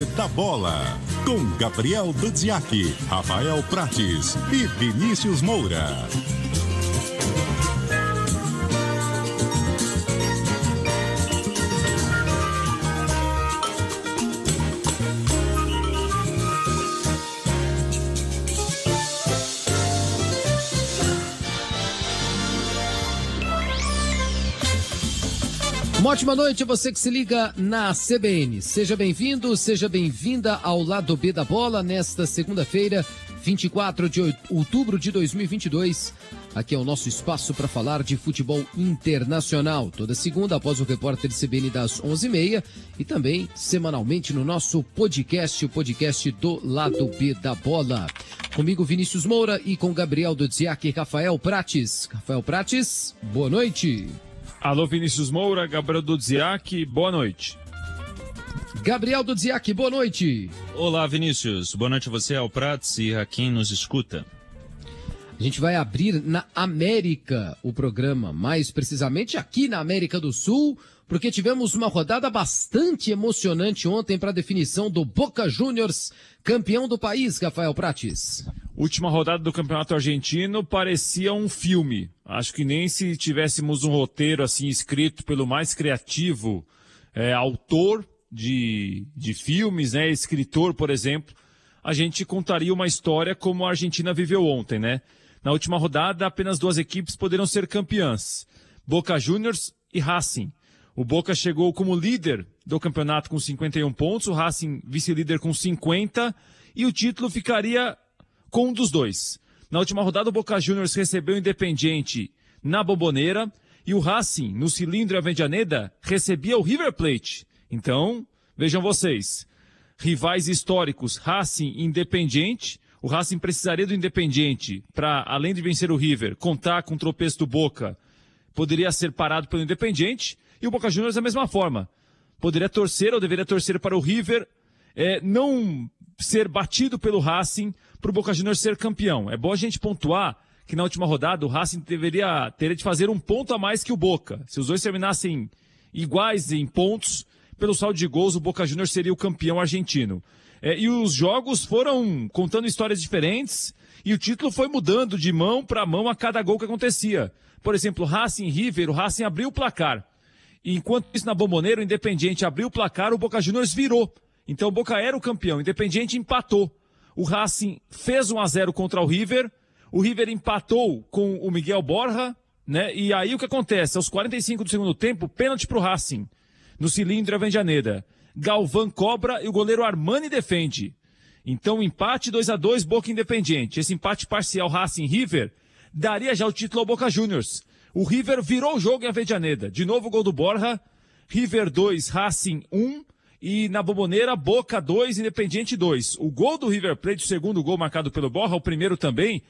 Da Bola, com Gabriel Dudziak, Rafael Prates e Vinícius Moura. Uma ótima noite a você que se liga na CBN. Seja bem-vindo, seja bem-vinda ao Lado B da Bola nesta segunda-feira, 24 de outubro de 2022. Aqui é o nosso espaço para falar de futebol internacional. Toda segunda, após o repórter CBN das 11h30 e também semanalmente no nosso podcast, o podcast do Lado B da Bola. Comigo, Vinícius Moura, e com Gabriel Dudziak e Rafael Prates. Rafael Prates, boa noite. Alô, Vinícius Moura, Gabriel Dudziak, boa noite. Gabriel Dudziak, boa noite. Olá, Vinícius, boa noite a você, ao Prates e a quem nos escuta. A gente vai abrir na América o programa, mais precisamente aqui na América do Sul, porque tivemos uma rodada bastante emocionante ontem para a definição do Boca Juniors, campeão do país, Rafael Prates. Última rodada do Campeonato Argentino parecia um filme. Acho que nem se tivéssemos um roteiro assim escrito pelo mais criativo autor de filmes, né, escritor, por exemplo, a gente contaria uma história como a Argentina viveu ontem, né? Na última rodada, apenas duas equipes poderam ser campeãs, Boca Juniors e Racing. O Boca chegou como líder do campeonato com 51 pontos, o Racing vice-líder com 50, e o título ficaria com um dos dois. Na última rodada, o Boca Juniors recebeu o Independiente na Bombonera e o Racing, no Cilindro Avellaneda, recebia o River Plate. Então, vejam vocês, rivais históricos, Racing e Independiente. O Racing precisaria do Independiente para, além de vencer o River, contar com o tropeço do Boca. Poderia ser parado pelo Independiente. E o Boca Juniors da mesma forma. Poderia torcer ou deveria torcer para o River não ser batido pelo Racing para o Boca Juniors ser campeão. É bom a gente pontuar que na última rodada o Racing teria de fazer um ponto a mais que o Boca. Se os dois terminassem iguais em pontos, pelo saldo de gols o Boca Juniors seria o campeão argentino. E os jogos foram contando histórias diferentes e o título foi mudando de mão para mão a cada gol que acontecia. Por exemplo, Racing e River, o Racing abriu o placar. E enquanto isso na Bombonera, o Independiente abriu o placar, o Boca Juniors virou. Então o Boca era o campeão, o Independiente empatou. O Racing fez 1-0 contra o River empatou com o Miguel Borja, né? E aí o que acontece? Aos 45 do segundo tempo, pênalti pro Racing, no Cilindro Avellaneda. Galvão cobra e o goleiro Armani defende. Então empate 2-2, Boca Independiente. Esse empate parcial Racing-River daria já o título ao Boca Juniors. O River virou o jogo em Avellaneda. De novo o gol do Borja. River 2, Racing 1. E na Bombonera, Boca 2, Independiente 2. O gol do River Plate, o segundo gol marcado pelo Borja, o primeiro também,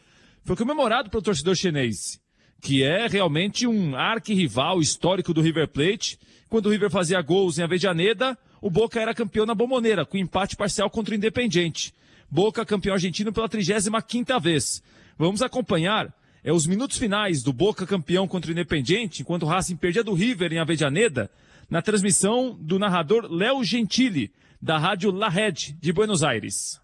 foi comemorado pelo torcedor chinês, que é realmente um arquirrival histórico do River Plate. Quando o River fazia gols em Avellaneda, o Boca era campeão na Bombonera, com empate parcial contra o Independiente. Boca campeão argentino pela 35ª vez. Vamos acompanhar os minutos finais do Boca campeão contra o Independiente, enquanto o Racing perdia do River em Avellaneda, na transmissão do narrador Léo Gentili, da rádio La Red de Buenos Aires.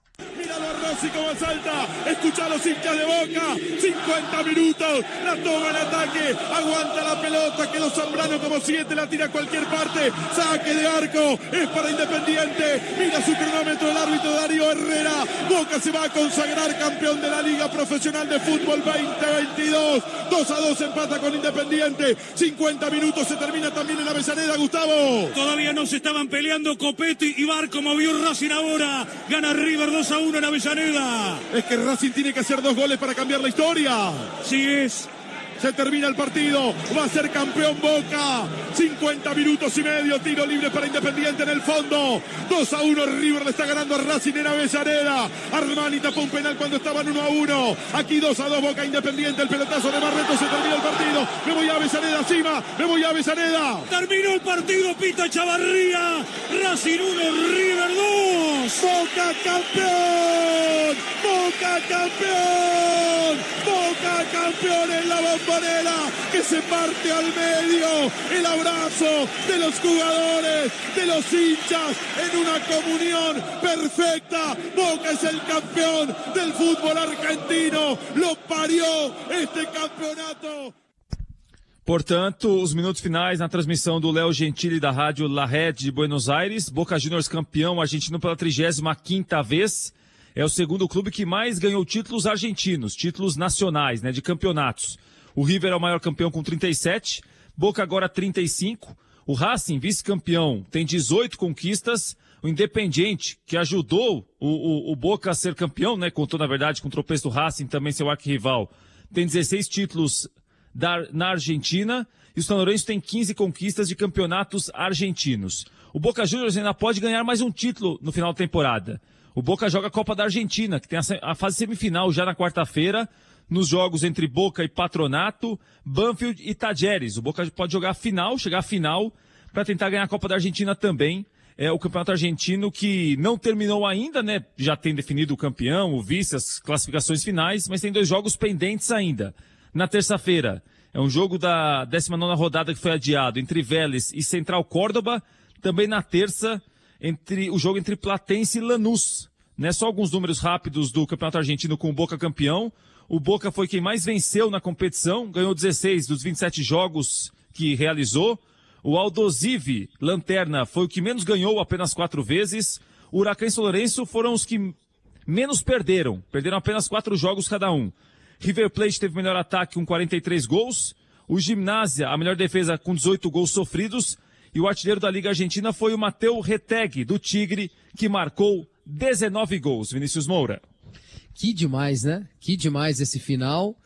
Rossi como salta, escucha a los hinchas de Boca, 50 minutos, la toma en ataque, aguanta la pelota, quedó Zambrano como 7, la tira a cualquier parte, saque de arco, es para Independiente, mira su cronómetro el árbitro Darío Herrera, Boca se va a consagrar campeón de la Liga Profesional de Fútbol 2022, 2-2 empata con Independiente, 50 minutos, se termina también en Avellaneda, Gustavo. Todavía no se estaban peleando Copetti y Barco, movió Racing ahora, gana River 2-1 en Avellaneda. Es que Racing tiene que hacer 2 goles para cambiar la historia. Sí es. Se termina el partido, va a ser campeón Boca, 50 minutos y medio, tiro libre para Independiente en el fondo, 2-1 River le está ganando a Racing en Avellaneda, Armani tapó un penal cuando estaban 1-1, aquí 2-2 Boca Independiente, el pelotazo de Barreto, se termina el partido, me voy a Avellaneda, Cima, me voy a Avellaneda. Terminó el partido, pita Chavarría, Racing 1, River 2. Boca campeón, Boca campeón, Boca campeón en la Bombonera, que se parte al medio, el abrazo de los jugadores, de los hinchas, en una comunión perfecta. Boca es el campeón del fútbol argentino, lo parió este campeonato. Portanto, os minutos finais na transmissão do Léo Gentili da rádio La Red de Buenos Aires. Boca Juniors campeão argentino pela 35ª vez. É o segundo clube que mais ganhou títulos argentinos, títulos nacionais, né, de campeonatos. O River é o maior campeão com 37, Boca agora 35. O Racing, vice-campeão, tem 18 conquistas. O Independiente, que ajudou o Boca a ser campeão, né, contou na verdade com o tropeço do Racing, também seu arquirrival, tem 16 títulos na Argentina, e o São Lourenço tem 15 conquistas de campeonatos argentinos. O Boca Juniors ainda pode ganhar mais um título no final da temporada. O Boca joga a Copa da Argentina, que tem a fase semifinal já na quarta-feira, nos jogos entre Boca e Patronato, Banfield e Talleres. O Boca pode jogar a final, chegar à final, para tentar ganhar a Copa da Argentina também. É o campeonato argentino que não terminou ainda, né? Já tem definido o campeão, o vice, as classificações finais, mas tem 2 jogos pendentes ainda. Na terça-feira, é um jogo da 19ª rodada que foi adiado entre Vélez e Central Córdoba. Também na terça, o jogo entre Platense e Lanús. Né? Só alguns números rápidos do Campeonato Argentino com o Boca campeão. O Boca foi quem mais venceu na competição, ganhou 16 dos 27 jogos que realizou. O Aldosivi, lanterna, foi o que menos ganhou, apenas 4 vezes. O Huracán e São Lourenço foram os que menos perderam apenas 4 jogos cada um. River Plate teve o melhor ataque com 43 gols. O Gimnasia, a melhor defesa com 18 gols sofridos. E o artilheiro da Liga Argentina foi o Mateu Retegui, do Tigre, que marcou 19 gols. Vinícius Moura. Que demais, né? Que demais esse final.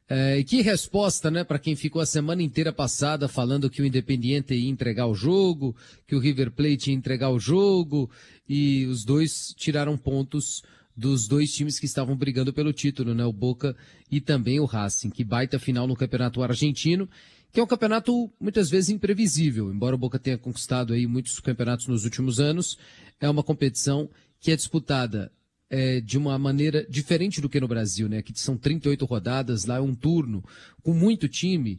E que resposta, né, para quem ficou a semana inteira passada falando que o Independiente ia entregar o jogo, que o River Plate ia entregar o jogo, e os dois tiraram pontos dos 2 times que estavam brigando pelo título, né? O Boca e também o Racing. Que baita final no Campeonato Argentino, que é um campeonato muitas vezes imprevisível. Embora o Boca tenha conquistado aí muitos campeonatos nos últimos anos, é uma competição que é disputada de uma maneira diferente do que no Brasil, né? Aqui são 38 rodadas, lá é um turno com muito time,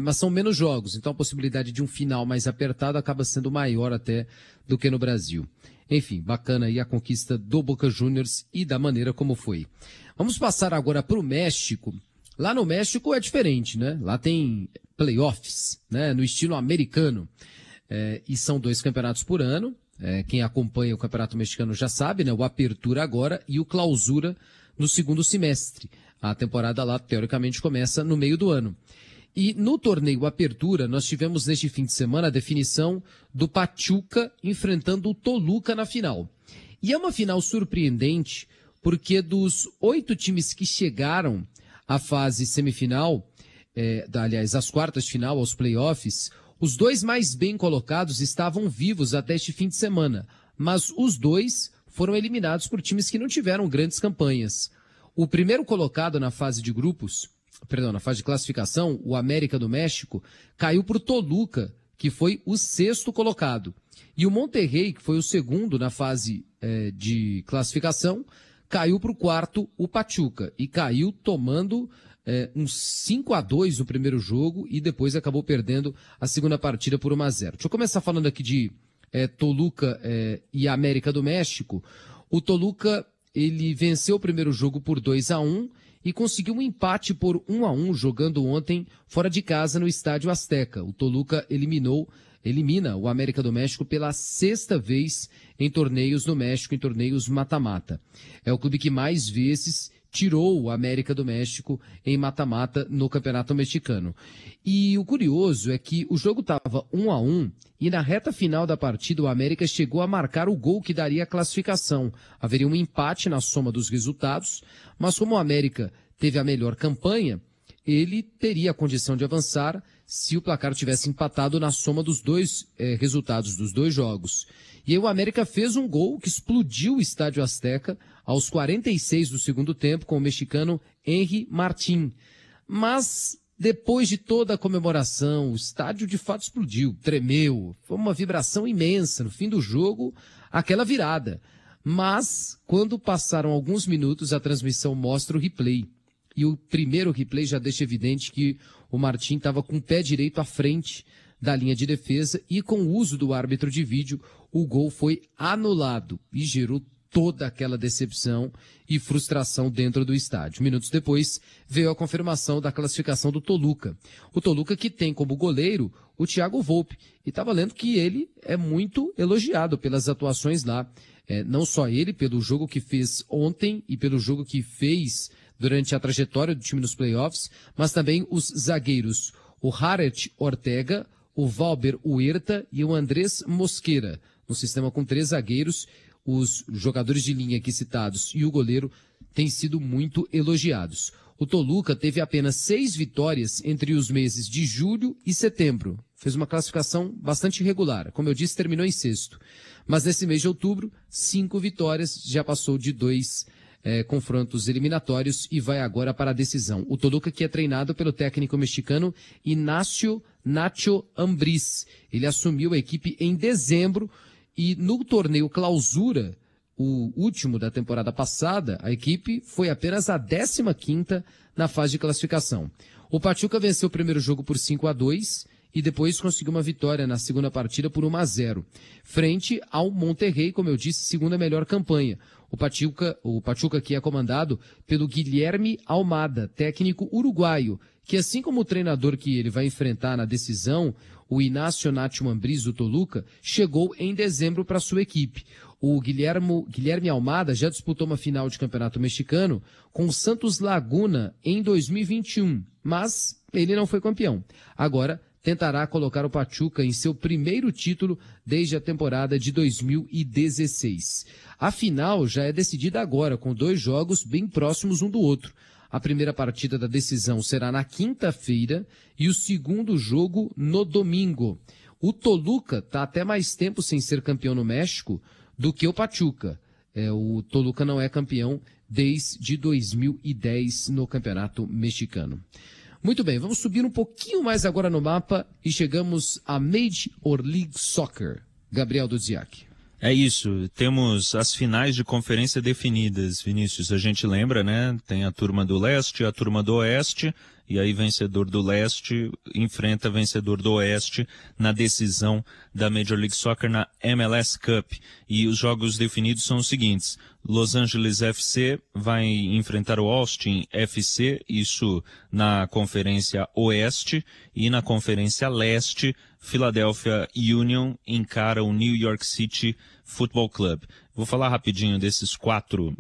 mas são menos jogos. Então a possibilidade de um final mais apertado acaba sendo maior até do que no Brasil. Enfim, bacana aí a conquista do Boca Juniors e da maneira como foi. Vamos passar agora para o México. Lá no México é diferente, né? Lá tem playoffs, né? No estilo americano. E são 2 campeonatos por ano. Quem acompanha o campeonato mexicano já sabe, né? O Apertura agora e o Clausura no segundo semestre. A temporada lá, teoricamente, começa no meio do ano. E no torneio Apertura, nós tivemos neste fim de semana a definição do Pachuca enfrentando o Toluca na final. E é uma final surpreendente, porque dos 8 times que chegaram à fase semifinal, aliás, às quartas de final, aos playoffs, os 2 mais bem colocados estavam vivos até este fim de semana, mas os 2 foram eliminados por times que não tiveram grandes campanhas. O primeiro colocado na fase de grupos, na fase de classificação, o América do México, caiu para o Toluca, que foi o 6º colocado. E o Monterrey, que foi o segundo na fase de classificação, caiu para o 4º, o Pachuca, e caiu tomando uns 5-2 no primeiro jogo e depois acabou perdendo a segunda partida por 1-0. Deixa eu começar falando aqui de Toluca e América do México. O Toluca, ele venceu o primeiro jogo por 2-1 e conseguiu um empate por 1-1 jogando ontem fora de casa no Estádio Azteca. O Toluca elimina o América do México pela 6ª vez em torneios no México, em torneios mata-mata. É o clube que mais vezes tirou o América do México em mata-mata no Campeonato Mexicano. E o curioso é que o jogo estava 1-1 e na reta final da partida o América chegou a marcar o gol que daria a classificação. Haveria um empate na soma dos resultados, mas como o América teve a melhor campanha, ele teria a condição de avançar se o placar tivesse empatado na soma dos 2 resultados dos 2 jogos. E aí o América fez um gol que explodiu o Estádio Azteca aos 46 do segundo tempo com o mexicano Henry Martín. Mas depois de toda a comemoração, o estádio de fato explodiu, tremeu, foi uma vibração imensa no fim do jogo, aquela virada. Mas, quando passaram alguns minutos, a transmissão mostra o replay. E o primeiro replay já deixa evidente que o Martim estava com o pé direito à frente da linha de defesa e com o uso do árbitro de vídeo, o gol foi anulado e gerou toda aquela decepção e frustração dentro do estádio. Minutos depois, veio a confirmação da classificação do Toluca. O Toluca que tem como goleiro o Thiago Volpe. E estava lendo que ele é muito elogiado pelas atuações lá. Não só ele, pelo jogo que fez ontem e pelo jogo que fez durante a trajetória do time nos playoffs, mas também os zagueiros, o Haret Ortega, o Valber Huerta e o Andrés Mosquera. No sistema com 3 zagueiros, os jogadores de linha aqui citados e o goleiro têm sido muito elogiados. O Toluca teve apenas 6 vitórias entre os meses de julho e setembro. Fez uma classificação bastante irregular. Como eu disse, terminou em 6º. Mas nesse mês de outubro, 5 vitórias, já passou de 2 confrontos eliminatórios e vai agora para a decisão. O Toluca que é treinado pelo técnico mexicano Ignacio Nacho Ambriz. Ele assumiu a equipe em dezembro e no torneio Clausura, o último da temporada passada, a equipe foi apenas a 15ª na fase de classificação. O Pachuca venceu o primeiro jogo por 5-2 e depois conseguiu uma vitória na segunda partida por 1-0. Frente ao Monterrey, como eu disse, segunda melhor campanha. O Pachuca que é comandado pelo Guilherme Almada, técnico uruguaio, que assim como o treinador que ele vai enfrentar na decisão, o Ignacio Nacho Ambriz, do Toluca, chegou em dezembro para sua equipe. O Guilherme Almada já disputou uma final de campeonato mexicano com o Santos Laguna em 2021, mas ele não foi campeão. Agora tentará colocar o Pachuca em seu primeiro título desde a temporada de 2016. A final já é decidida agora, com 2 jogos bem próximos um do outro. A primeira partida da decisão será na quinta-feira e o segundo jogo no domingo. O Toluca está até mais tempo sem ser campeão no México do que o Pachuca. O Toluca não é campeão desde 2010 no Campeonato Mexicano. Muito bem, vamos subir um pouquinho mais agora no mapa e chegamos à Major League Soccer. Gabriel Dudziak. É isso, temos as finais de conferência definidas, Vinícius. A gente lembra, né? Tem a turma do leste, a turma do oeste, e aí vencedor do leste enfrenta vencedor do oeste na decisão da Major League Soccer na MLS Cup. E os jogos definidos são os seguintes: Los Angeles FC vai enfrentar o Austin FC, isso na Conferência Oeste, e na Conferência Leste, Philadelphia Union encara o New York City Football Club. Vou falar rapidinho desses 4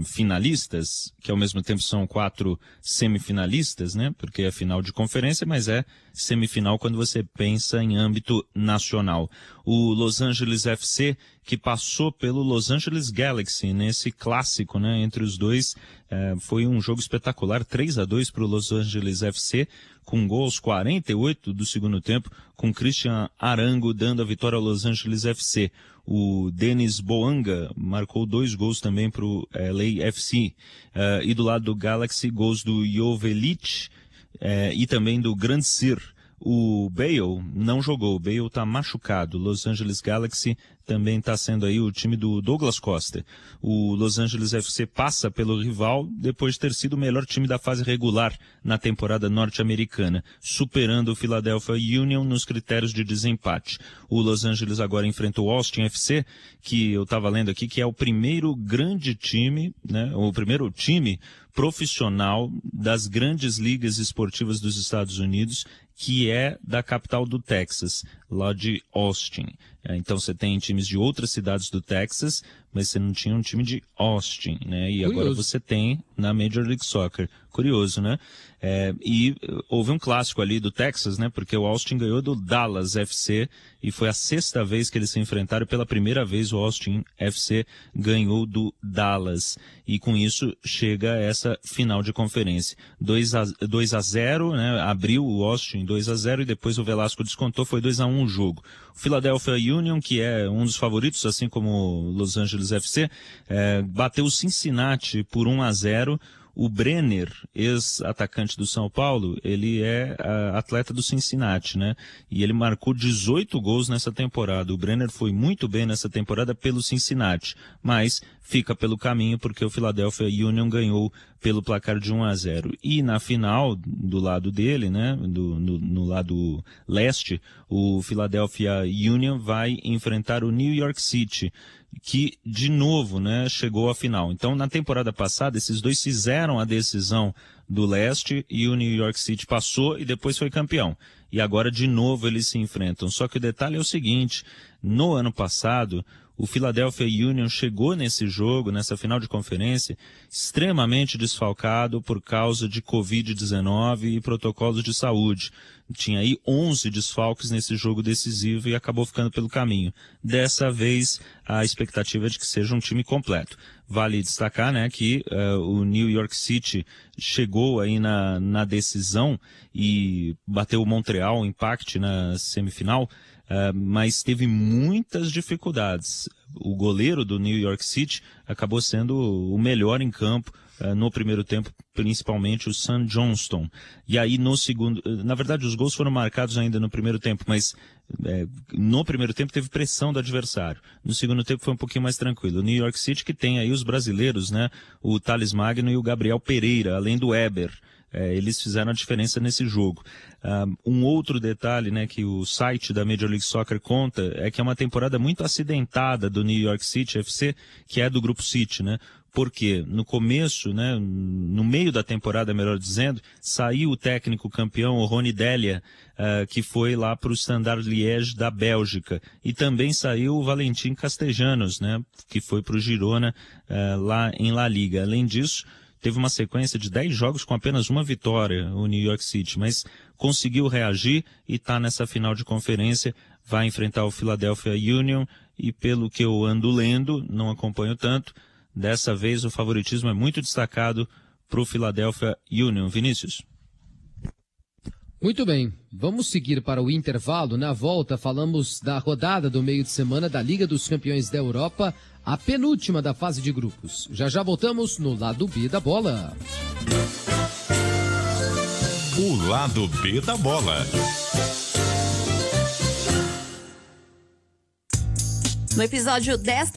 finalistas, que ao mesmo tempo são 4 semifinalistas, né? Porque é final de conferência, mas é semifinal quando você pensa em âmbito nacional. O Los Angeles FC, que passou pelo Los Angeles Galaxy nesse clássico, né? Entre os dois, foi um jogo espetacular, 3-2 para o Los Angeles FC, com gols 48 do segundo tempo, com Christian Arango dando a vitória ao Los Angeles FC. O Denis Boanga marcou 2 gols também para o LA FC. E do lado do Galaxy, gols do Joveljic e também do Grand Sir. O Bale não jogou, o Bale está machucado. Los Angeles Galaxy também está sendo aí o time do Douglas Costa. O Los Angeles FC passa pelo rival depois de ter sido o melhor time da fase regular na temporada norte-americana, superando o Philadelphia Union nos critérios de desempate. O Los Angeles agora enfrenta o Austin FC, que eu estava lendo aqui, que é o primeiro grande time, né, o primeiro time profissional das grandes ligas esportivas dos Estados Unidos, que é da capital do Texas, lá de Austin. Então você tem times de outras cidades do Texas, mas você não tinha um time de Austin, né? E agora você tem na Major League Soccer. Curioso, né? E houve um clássico ali do Texas, né? Porque o Austin ganhou do Dallas FC e foi a 6ª vez que eles se enfrentaram. Pela primeira vez o Austin FC ganhou do Dallas. E com isso chega essa final de conferência. 2-0, né? Abriu o Austin 2-0 e depois o Velasco descontou, foi 2-1 o jogo. O Philadelphia Union, que é um dos favoritos, assim como o Los Angeles FC, bateu o Cincinnati por 1-0. O Brenner, ex-atacante do São Paulo, ele é atleta do Cincinnati, né? E ele marcou 18 gols nessa temporada. O Brenner foi muito bem nessa temporada pelo Cincinnati, mas fica pelo caminho porque o Philadelphia Union ganhou pelo placar de 1-0. E na final, do lado dele, né, no lado leste, o Philadelphia Union vai enfrentar o New York City, que de novo, né, chegou à final. Então, na temporada passada, esses dois fizeram a decisão do leste e o New York City passou e depois foi campeão. E agora de novo eles se enfrentam. Só que o detalhe é o seguinte: no ano passado, o Philadelphia Union chegou nesse jogo, nessa final de conferência, extremamente desfalcado por causa de Covid-19 e protocolos de saúde. Tinha aí 11 desfalques nesse jogo decisivo e acabou ficando pelo caminho. Dessa vez, a expectativa é de que seja um time completo. Vale destacar, né, que o New York City chegou aí na decisão e bateu o Montreal Impact na semifinal, mas teve muitas dificuldades. O goleiro do New York City acabou sendo o melhor em campo no primeiro tempo, principalmente o Sam Johnston. E aí no segundo, na verdade os gols foram marcados ainda no primeiro tempo, mas no primeiro tempo teve pressão do adversário. No segundo tempo foi um pouquinho mais tranquilo. O New York City, que tem aí os brasileiros, né, o Thales Magno e o Gabriel Pereira, além do Weber. Eles fizeram a diferença nesse jogo. Um outro detalhe, né, que o site da Major League Soccer conta é que é uma temporada muito acidentada do New York City FC, que é do Grupo City, né? Porque no começo, né, no meio da temporada, melhor dizendo, saiu o técnico campeão, o Ronny Delia, que foi lá para o Standard Liège da Bélgica. E também saiu o Valentim Castellanos, né, que foi para o Girona lá em La Liga. Além disso, teve uma sequência de 10 jogos com apenas uma vitória, o New York City, mas conseguiu reagir e está nessa final de conferência, vai enfrentar o Philadelphia Union e pelo que eu ando lendo, não acompanho tanto, dessa vez o favoritismo é muito destacado para o Philadelphia Union. Vinícius? Muito bem, vamos seguir para o intervalo. Na volta falamos da rodada do meio de semana da Liga dos Campeões da Europa, a penúltima da fase de grupos. Já voltamos no Lado B da Bola. O Lado B da Bola. No episódio 10